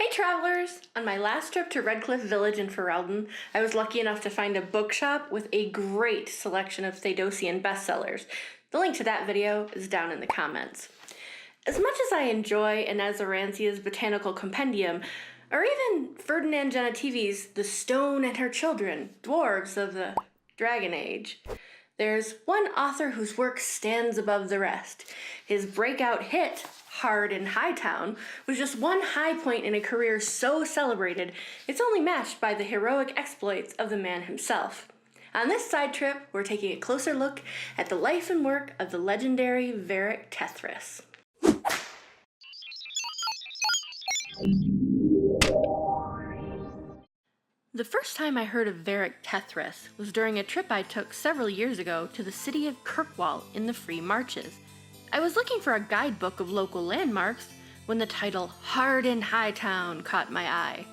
Hey travelers! On my last trip to Redcliffe Village in Ferelden, I was lucky enough to find a bookshop with a great selection of Theodosian bestsellers. The link to that video is down in the comments. As much as I enjoy Inez Arancia's Botanical Compendium, or even Ferdinand Genetivi's The Stone and Her Children, Dwarves of the Dragon Age, there's one author whose work stands above the rest. His breakout hit, Hard in Hightown, was just one high point in a career so celebrated, it's only matched by the heroic exploits of the man himself. On this side trip, we're taking a closer look at the life and work of the legendary Varric Tethras. The first time I heard of Varric Tethras was during a trip I took several years ago to the city of Kirkwall in the Free Marches. I was looking for a guidebook of local landmarks when the title Hard in Hightown caught my eye.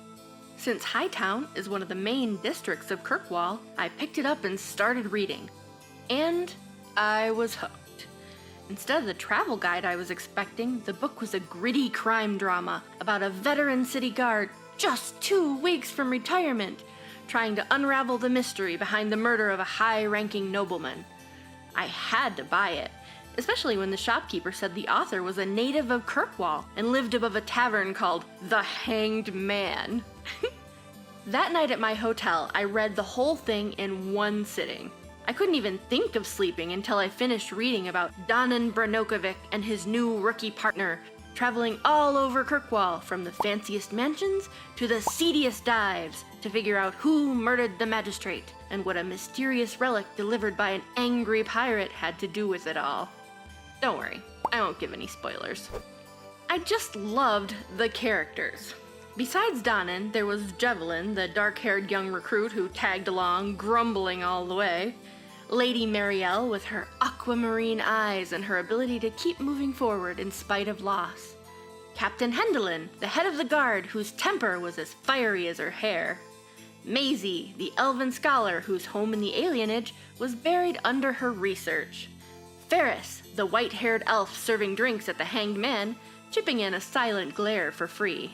Since Hightown is one of the main districts of Kirkwall, I picked it up and started reading. And I was hooked. Instead of the travel guide I was expecting, the book was a gritty crime drama about a veteran city guard just 2 weeks from retirement, trying to unravel the mystery behind the murder of a high-ranking nobleman. I had to buy it, especially when the shopkeeper said the author was a native of Kirkwall and lived above a tavern called The Hanged Man. That night at my hotel, I read the whole thing in one sitting. I couldn't even think of sleeping until I finished reading about Donan Branokovic and his new rookie partner, traveling all over Kirkwall from the fanciest mansions to the seediest dives to figure out who murdered the magistrate and what a mysterious relic delivered by an angry pirate had to do with it all. Don't worry, I won't give any spoilers. I just loved the characters. Besides Donan, there was Jevelyn, the dark-haired young recruit who tagged along, grumbling all the way. Lady Marielle with her aquamarine eyes and her ability to keep moving forward in spite of loss. Captain Hinterlands, the head of the guard whose temper was as fiery as her hair. Maisie, the elven scholar whose home in the alienage was buried under her research. Ferris, the white-haired elf serving drinks at the Hanged Man, chipping in a silent glare for free.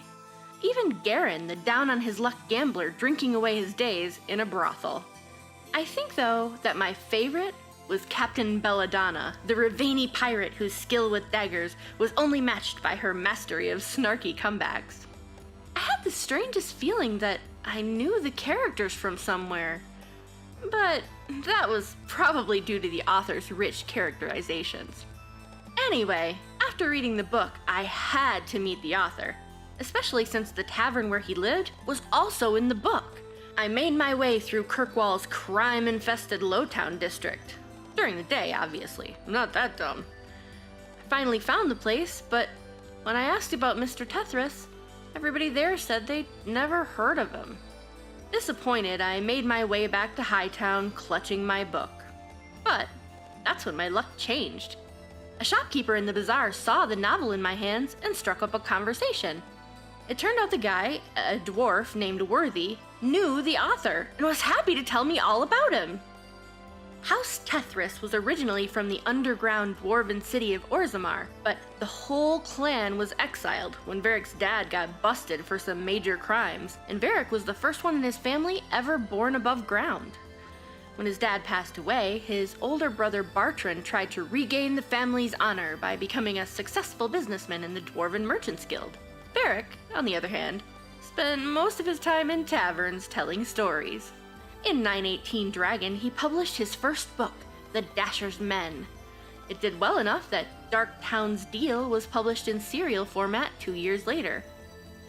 Even Garin, the down-on-his-luck gambler drinking away his days in a brothel. I think, though, that my favorite was Captain Belladonna, the Ravani pirate whose skill with daggers was only matched by her mastery of snarky comebacks. I had the strangest feeling that I knew the characters from somewhere, but that was probably due to the author's rich characterizations. Anyway, after reading the book, I had to meet the author, especially since the tavern where he lived was also in the book. I made my way through Kirkwall's crime-infested Lowtown district. During the day, obviously. I'm not that dumb. I finally found the place, but when I asked about Mr. Tethras, everybody there said they'd never heard of him. Disappointed, I made my way back to Hightown, clutching my book. But that's when my luck changed. A shopkeeper in the bazaar saw the novel in my hands and struck up a conversation. It turned out the guy, a dwarf named Worthy, knew the author and was happy to tell me all about him. House Tethras was originally from the underground dwarven city of Orzammar, but the whole clan was exiled when Varric's dad got busted for some major crimes, and Varric was the first one in his family ever born above ground. When his dad passed away, his older brother Bartrand tried to regain the family's honor by becoming a successful businessman in the Dwarven Merchants Guild. Varric, on the other hand, spent most of his time in taverns telling stories. In 918 Dragon, he published his first book, The Dasher's Men. It did well enough that Darktown's Deal was published in serial format 2 years later.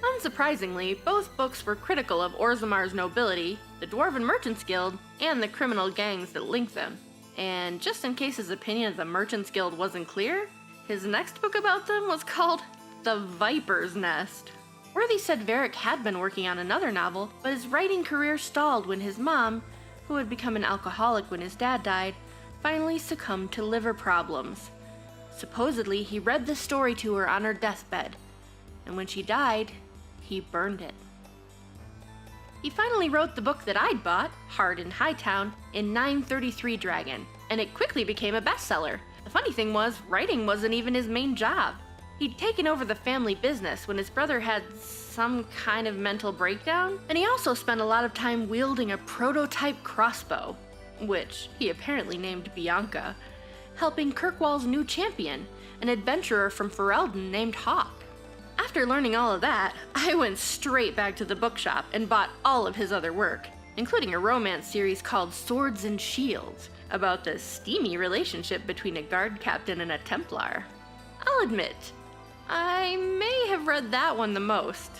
Unsurprisingly, both books were critical of Orzammar's nobility, the Dwarven Merchants Guild, and the criminal gangs that linked them. And just in case his opinion of the Merchants Guild wasn't clear, his next book about them was called The Viper's Nest. Worthy said Varric had been working on another novel, but his writing career stalled when his mom, who had become an alcoholic when his dad died, finally succumbed to liver problems. Supposedly, he read the story to her on her deathbed, and when she died, he burned it. He finally wrote the book that I'd bought, Hard in Hightown, in 933 Dragon, and it quickly became a bestseller. The funny thing was, writing wasn't even his main job. He'd taken over the family business when his brother had some kind of mental breakdown, and he also spent a lot of time wielding a prototype crossbow, which he apparently named Bianca, helping Kirkwall's new champion, an adventurer from Ferelden named Hawk. After learning all of that, I went straight back to the bookshop and bought all of his other work, including a romance series called Swords and Shields, about the steamy relationship between a guard captain and a Templar. I'll admit, I may have read that one the most.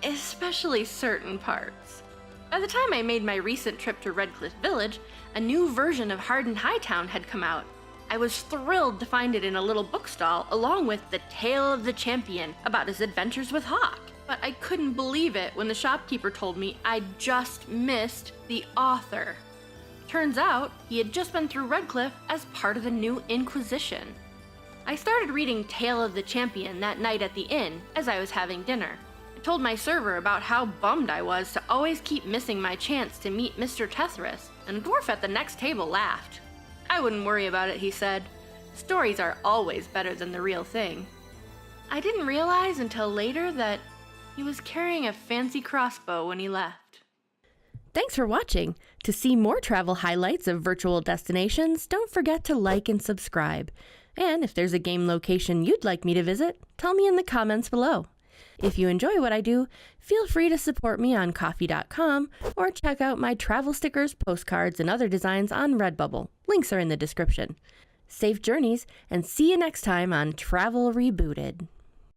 Especially certain parts. By the time I made my recent trip to Redcliffe Village, a new version of Hardened Hightown had come out. I was thrilled to find it in a little bookstall along with The Tale of the Champion about his adventures with Hawk. But I couldn't believe it when the shopkeeper told me I'd just missed the author. Turns out, he had just been through Redcliffe as part of the new Inquisition. I started reading Tale of the Champion that night at the inn as I was having dinner. I told my server about how bummed I was to always keep missing my chance to meet Mr. Tethras, and a dwarf at the next table laughed. I wouldn't worry about it, he said. Stories are always better than the real thing. I didn't realize until later that he was carrying a fancy crossbow when he left. Thanks for watching. To see more travel highlights of virtual destinations, don't forget to like and subscribe. And if there's a game location you'd like me to visit, tell me in the comments below. If you enjoy what I do, feel free to support me on Ko-fi.com or check out my travel stickers, postcards, and other designs on Redbubble. Links are in the description. Safe journeys, and see you next time on Travel Rebooted.